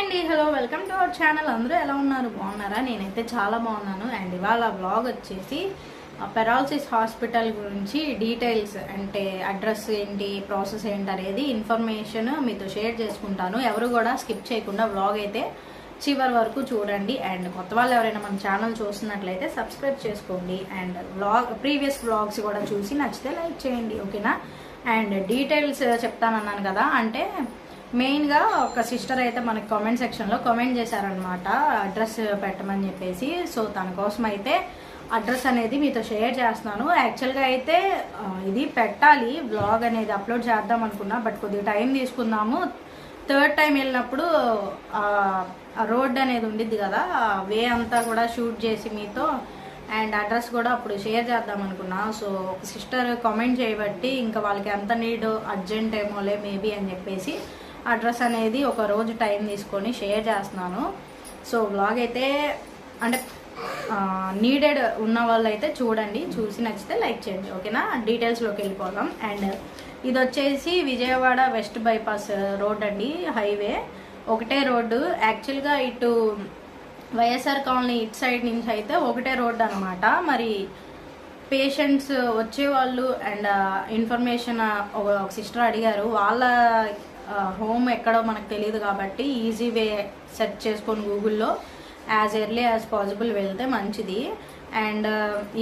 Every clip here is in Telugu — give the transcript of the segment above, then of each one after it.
అండి, hello, welcome to our channel. అందరూ ఎలా ఉన్నారు? బాగున్నారా? నేనైతే చాలా బాగున్నాను. అండ్ ఇవాళ వ్లాగ్ వచ్చేసి పెరాలసిస్ హాస్పిటల్ గురించి డీటెయిల్స్, అంటే అడ్రస్ ఏంటి, ప్రాసెస్ ఏంటి అనేది ఇన్ఫర్మేషన్ మీతో షేర్ చేసుకుంటాను. ఎవరు కూడా స్కిప్ చేయకుండా వ్లాగ్ అయితే చివరి వరకు చూడండి. అండ్ కొత్త వాళ్ళు ఎవరైనా మన ఛానల్ చూస్తున్నట్లయితే సబ్స్క్రైబ్ చేసుకోండి. అండ్ ప్రీవియస్ వ్లాగ్స్ కూడా చూసి నచ్చితే లైక్ చేయండి, ఓకేనా? అండ్ డీటెయిల్స్ చెప్తానన్నాను కదా, అంటే మెయిన్గా ఒక సిస్టర్ అయితే మనకి కామెంట్ సెక్షన్లో కామెంట్ చేశారనమాట, అడ్రస్ పెట్టమని చెప్పేసి. సో తన కోసం అయితే అడ్రస్ అనేది మీతో షేర్ చేస్తున్నాను. యాక్చువల్గా అయితే ఇది పెట్టాలి, బ్లాగ్ అనేది అప్లోడ్ చేద్దాం అనుకున్నా, బట్ కొద్దిగా టైం తీసుకుందాము. థర్డ్ టైం వెళ్ళినప్పుడు రోడ్ అనేది ఉండిద్ది కదా, వే అంతా కూడా షూట్ చేసి మీతో అండ్ అడ్రస్ కూడా అప్పుడు షేర్ చేద్దాం అనుకున్నా. సో ఒక సిస్టర్ కామెంట్ చేయబట్టి ఇంకా వాళ్ళకి ఎంత నీడ్, అర్జెంట్ ఏమోలే మేబీ అని చెప్పేసి అడ్రస్ అనేది ఒక రోజు టైం తీసుకొని షేర్ చేస్తున్నాను. సో వ్లాగ్ అయితే అంటే నీడెడ్ ఉన్న వాళ్ళు అయితే చూడండి, చూసి నచ్చితే లైక్ చేయండి, ఓకేనా? డీటెయిల్స్లోకి వెళ్ళిపోదాం. అండ్ ఇది వచ్చేసి విజయవాడ వెస్ట్ బైపాస్ రోడ్ అండి, హైవే ఒకటే రోడ్డు. యాక్చువల్గా ఇటు వైఎస్ఆర్ కాలనీ ఇటు సైడ్ నుంచి అయితే ఒకటే రోడ్డు అనమాట. మరి పేషెంట్స్ వచ్చేవాళ్ళు అండ్ ఇన్ఫర్మేషన్ ఒక సిస్టర్ అడిగారు, వాళ్ళ హోమ్ ఎక్కడో మనకు తెలియదు కాబట్టి ఈజీ వే సెర్చ్ చేసుకొని గూగుల్లో యాజ్ ఎర్లీ యాజ్ పాసిబుల్ వెళ్తే మంచిది. అండ్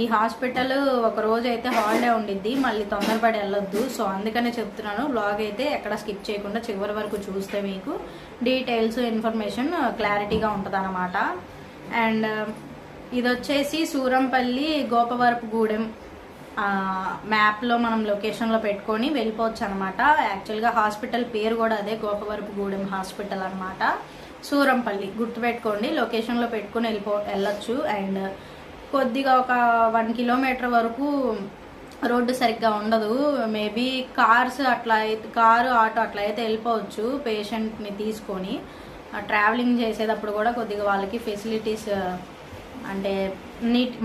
ఈ హాస్పిటల్ ఒక రోజు అయితే హాలిడే ఉండిద్ది, మళ్ళీ తొందరపడి వెళ్ళొద్దు. సో అందుకనే చెప్తున్నాను, బ్లాగ్ అయితే ఎక్కడ స్కిప్ చేయకుండా చివరి వరకు చూస్తే మీకు డీటెయిల్స్, ఇన్ఫర్మేషన్ క్లారిటీగా ఉంటుంది అన్నమాట. అండ్ ఇది వచ్చేసి సూరంపల్లి గోపవరపుగూడెం మ్యాప్లో మనం లొకేషన్లో పెట్టుకొని వెళ్ళిపోవచ్చు అనమాట. యాక్చువల్గా హాస్పిటల్ పేరు కూడా అదే, గోపవరపుగూడెం హాస్పిటల్ అనమాట. సూరంపల్లి గుర్తుపెట్టుకోండి, లొకేషన్లో పెట్టుకొని వెళ్ళొచ్చు. అండ్ కొద్దిగా ఒక 1 కిలోమీటర్ వరకు రోడ్డు సరిగ్గా ఉండదు. మేబీ కార్స్ అట్లా అయితే, కారు ఆటో అట్లా అయితే వెళ్ళిపోవచ్చు పేషెంట్ని తీసుకొని. ట్రావెలింగ్ చేసేటప్పుడు కూడా కొద్దిగా వాళ్ళకి ఫెసిలిటీస్ అంటే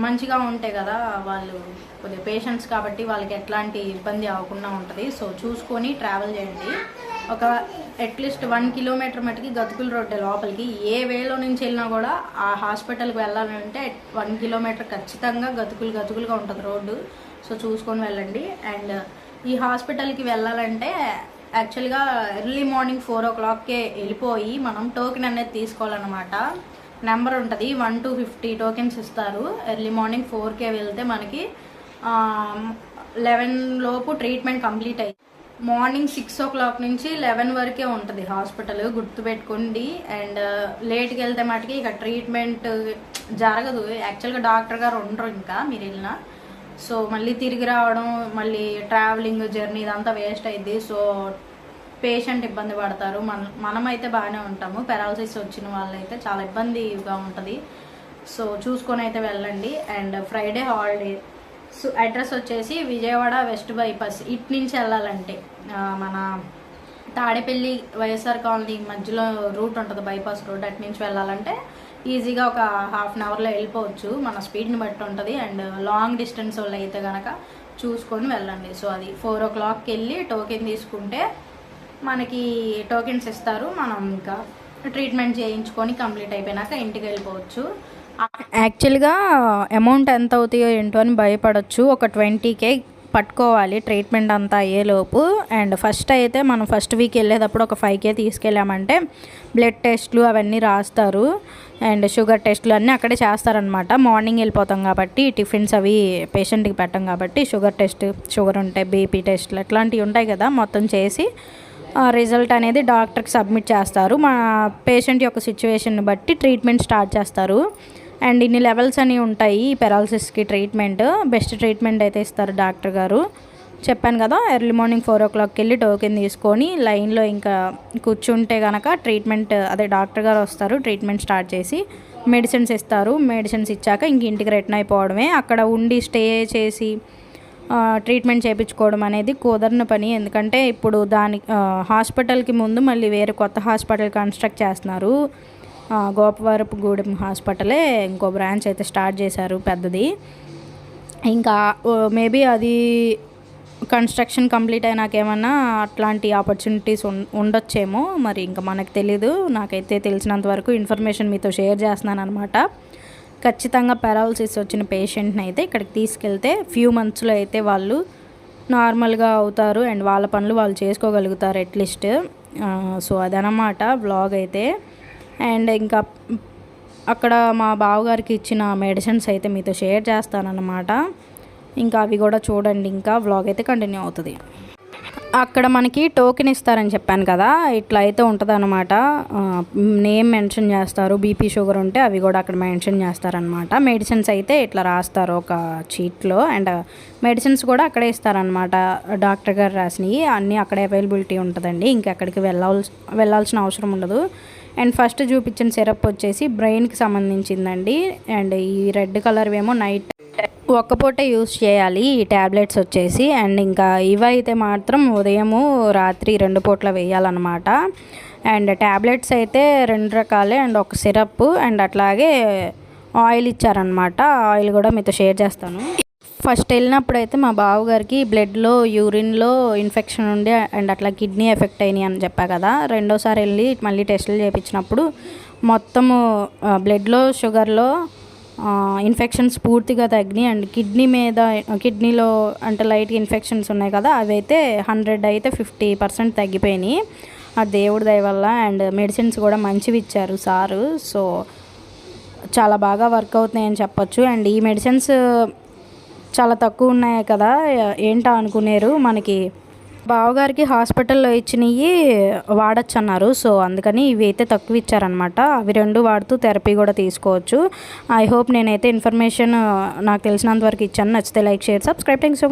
మంచిగా ఉంటాయి కదా, వాళ్ళు కొద్దిగా పేషెంట్స్ కాబట్టి వాళ్ళకి ఎట్లాంటి ఇబ్బంది అవ్వకుండా ఉంటుంది. సో చూసుకొని ట్రావెల్ చేయండి. ఒక అట్లీస్ట్ 1 కిలోమీటర్ మటుకి గతుకుల రోడ్డు లోపలికి, ఏ వేలో నుంచి వెళ్ళినా కూడా ఆ హాస్పిటల్కి వెళ్ళాలంటే 1 కిలోమీటర్ ఖచ్చితంగా గతుకులుగా ఉంటుంది రోడ్డు. సో చూసుకొని వెళ్ళండి. అండ్ ఈ హాస్పిటల్కి వెళ్ళాలంటే యాక్చువల్గా ఎర్లీ మార్నింగ్ 4 o'clockకే వెళ్ళిపోయి మనం టోకెన్ అనేది తీసుకోవాలన్నమాట. నెంబర్ ఉంటుంది, 1 to 50 టోకెన్స్ ఇస్తారు. ఎర్లీ మార్నింగ్ 4కే వెళ్తే మనకి 11 లోపు ట్రీట్మెంట్ కంప్లీట్ అయ్యి, మార్నింగ్ 6 o'clock నుంచి 11 వరకే ఉంటుంది హాస్పిటల్, గుర్తుపెట్టుకోండి. అండ్ లేట్కి వెళ్తే మటుకి ఇక ట్రీట్మెంట్ జరగదు. యాక్చువల్గా డాక్టర్ గారు ఉండరు ఇంకా మీరు వెళ్ళినా. సో మళ్ళీ తిరిగి రావడం, మళ్ళీ ట్రావెలింగ్ జర్నీ ఇదంతా వేస్ట్ అయింది. సో పేషెంట్ ఇబ్బంది పడతారు, మనమైతే బాగానే ఉంటాము. పెరాలసిస్ వచ్చిన వాళ్ళైతే చాలా ఇబ్బందిగా ఉంటుంది. సో చూసుకొని అయితే వెళ్ళండి. And Friday holiday. So address వచ్చేసి విజయవాడ వెస్ట్ బైపాస్. ఇటు నుంచి వెళ్ళాలంటే మన తాడేపల్లి వైఎస్ఆర్ కాలనీ మధ్యలో రూట్ ఉంటుంది, బైపాస్ రోడ్. అటు నుంచి వెళ్ళాలంటే ఈజీగా ఒక ½ an hourలో వెళ్ళిపోవచ్చు, మన స్పీడ్ని బట్టి ఉంటుంది. అండ్ లాంగ్ డిస్టెన్స్ వాళ్ళు అయితే కనుక చూసుకొని వెళ్ళండి. సో అది 4 o'clockకి వెళ్ళి టోకెన్ తీసుకుంటే మనకి టోకెన్స్ ఇస్తారు. మనం ఇంకా ట్రీట్మెంట్ చేయించుకొని కంప్లీట్ అయిపోయినాక ఇంటికి వెళ్ళిపోవచ్చు. యాక్చువల్గా అమౌంట్ ఎంత అవుతాయో ఏంటో అని భయపడవచ్చు. ఒక 20K పట్టుకోవాలి ట్రీట్మెంట్ అంతా అయ్యేలోపు. అండ్ ఫస్ట్ అయితే మనం ఫస్ట్ వీక్ వెళ్ళేటప్పుడు ఒక 5K తీసుకెళ్ళామంటే బ్లడ్ టెస్ట్లు అవన్నీ రాస్తారు. అండ్ షుగర్ టెస్ట్లు అన్నీ అక్కడే చేస్తారనమాట. మార్నింగ్ వెళ్ళిపోతాం కాబట్టి టిఫిన్స్ అవి పేషెంట్కి పెట్టాం కాబట్టి షుగర్ టెస్ట్, షుగర్ ఉంటాయి, బీపీ టెస్ట్లు అట్లాంటివి ఉంటాయి కదా, మొత్తం చేసి రిజల్ట్ అనేది డాక్టర్కి సబ్మిట్ చేస్తారు. మా పేషెంట్ యొక్క సిచ్యువేషన్ని బట్టి ట్రీట్మెంట్ స్టార్ట్ చేస్తారు. అండ్ ఇన్ని లెవెల్స్ అని ఉంటాయి ఈ పెరాలసిస్కి ట్రీట్మెంట్. బెస్ట్ ట్రీట్మెంట్ అయితే ఇస్తారు డాక్టర్ గారు. చెప్పాను కదా, ఎర్లీ మార్నింగ్ 4 o'clockకి వెళ్ళి టోకెన్ తీసుకొని లైన్లో ఇంకా కూర్చుంటే కనుక ట్రీట్మెంట్ అదే డాక్టర్ గారు వస్తారు, ట్రీట్మెంట్ స్టార్ట్ చేసి మెడిసిన్స్ ఇస్తారు. మెడిసిన్స్ ఇచ్చాక ఇంక ఇంటికి రిటర్న్ అయిపోవడమే. అక్కడ ఉండి స్టే చేసి ట్రీట్మెంట్ చేయించుకోవడం అనేది కుదరని పని. ఎందుకంటే ఇప్పుడు హాస్పిటల్కి ముందు మళ్ళీ వేరే కొత్త హాస్పిటల్ కన్స్ట్రక్ట్ చేస్తున్నారు. గోపవరపుగూడెం హాస్పిటలే ఇంకో బ్రాంచ్ అయితే స్టార్ట్ చేశారు పెద్దది. ఇంకా మేబీ అది కన్స్ట్రక్షన్ కంప్లీట్ అయినాక ఏమన్నా అట్లాంటి ఆపర్చునిటీస్ ఉండొచ్చేమో, మరి ఇంకా మనకు తెలీదు. నాకైతే తెలిసినంత వరకు ఇన్ఫర్మేషన్ మీతో షేర్ చేస్తున్నాను అనమాట. ఖచ్చితంగా పారాలసిస్ వచ్చిన పేషెంట్ని అయితే ఇక్కడికి తీసుకెళ్తే ఫ్యూ మంత్స్లో అయితే వాళ్ళు నార్మల్గా అవుతారు అండ్ వాళ్ళ పనులు వాళ్ళు చేసుకోగలుగుతారు అట్లీస్ట్. సో అదనమాట వ్లాగ్ అయితే. అండ్ ఇంకా అక్కడ మా బావగారికి ఇచ్చిన మెడిసిన్స్ అయితే మీతో షేర్ చేస్తానన్నమాట. ఇంకా అవి కూడా చూడండి. ఇంకా వ్లాగ్ అయితే కంటిన్యూ అవుతుంది. అక్కడ మనకి టోకెన్ ఇస్తారని చెప్పాను కదా, ఇట్లా అయితే ఉంటుంది అనమాట. నేమ్ మెన్షన్ చేస్తారు, బీపీ షుగర్ ఉంటే అవి కూడా అక్కడ మెన్షన్ చేస్తారనమాట. మెడిసిన్స్ అయితే ఇట్లా రాస్తారు ఒక షీట్లో, అండ్ మెడిసిన్స్ కూడా అక్కడే ఇస్తారనమాట. డాక్టర్ గారు రాసినవి అన్నీ అక్కడే అవైలబిలిటీ ఉంటుందండి. ఇంకెక్కడికి వెళ్ళాల్సిన అవసరం ఉండదు. అండ్ ఫస్ట్ చూపించిన సిరప్ వచ్చేసి బ్రెయిన్కి సంబంధించిందండి. అండ్ ఈ రెడ్ కలర్ ఏమో నైట్ ఒక్క పూటే యూస్ చేయాలి ఈ ట్యాబ్లెట్స్ వచ్చేసి. అండ్ ఇంకా ఇవైతే మాత్రం ఉదయము రాత్రి 2 పూట్ల వేయాలన్నమాట. అండ్ ట్యాబ్లెట్స్ అయితే 2 రకాలే అండ్ ఒక సిరప్ అండ్ అట్లాగే ఆయిల్ ఇచ్చారనమాట. ఆయిల్ కూడా మీతో షేర్ చేస్తాను. ఫస్ట్ వెళ్ళినప్పుడు అయితే మా బావగారికి బ్లడ్లో యూరిన్లో ఇన్ఫెక్షన్ ఉండి అండ్ అట్లా కిడ్నీ ఎఫెక్ట్ అయినాయి అని చెప్పా కదా. రెండోసారి వెళ్ళి మళ్ళీ టెస్టులు చేయించినప్పుడు మొత్తము బ్లడ్లో షుగర్లో ఇన్ఫెక్షన్స్ పూర్తిగా తగ్గినాయి. అండ్ కిడ్నీలో అంటే లైట్ ఇన్ఫెక్షన్స్ ఉన్నాయి కదా, అవి అయితే 100 అయితే 50% తగ్గిపోయినాయి ఆ దేవుడి దయ వల్ల. అండ్ మెడిసిన్స్ కూడా మంచివి ఇచ్చారు సారు. సో చాలా బాగా వర్క్ అవుతున్నాయని చెప్పొచ్చు. అండ్ ఈ మెడిసిన్స్ చాలా తక్కువ ఉన్నాయి కదా, ఏంటో అనుకునేరు. మనకి బావగారికి హాస్పిటల్లో ఇచ్చినవి వాడచ్చు అన్నారు. సో అందుకని ఇవి అయితే తక్కువ ఇచ్చారనమాట. అవి 2 వాడుతూ థెరపీ కూడా తీసుకోవచ్చు. ఐ హోప్ నేనైతే ఇన్ఫర్మేషన్ నాకు తెలిసినంత వరకు ఇచ్చాను. నచ్చితే like, share, subscribe. Thanks so much.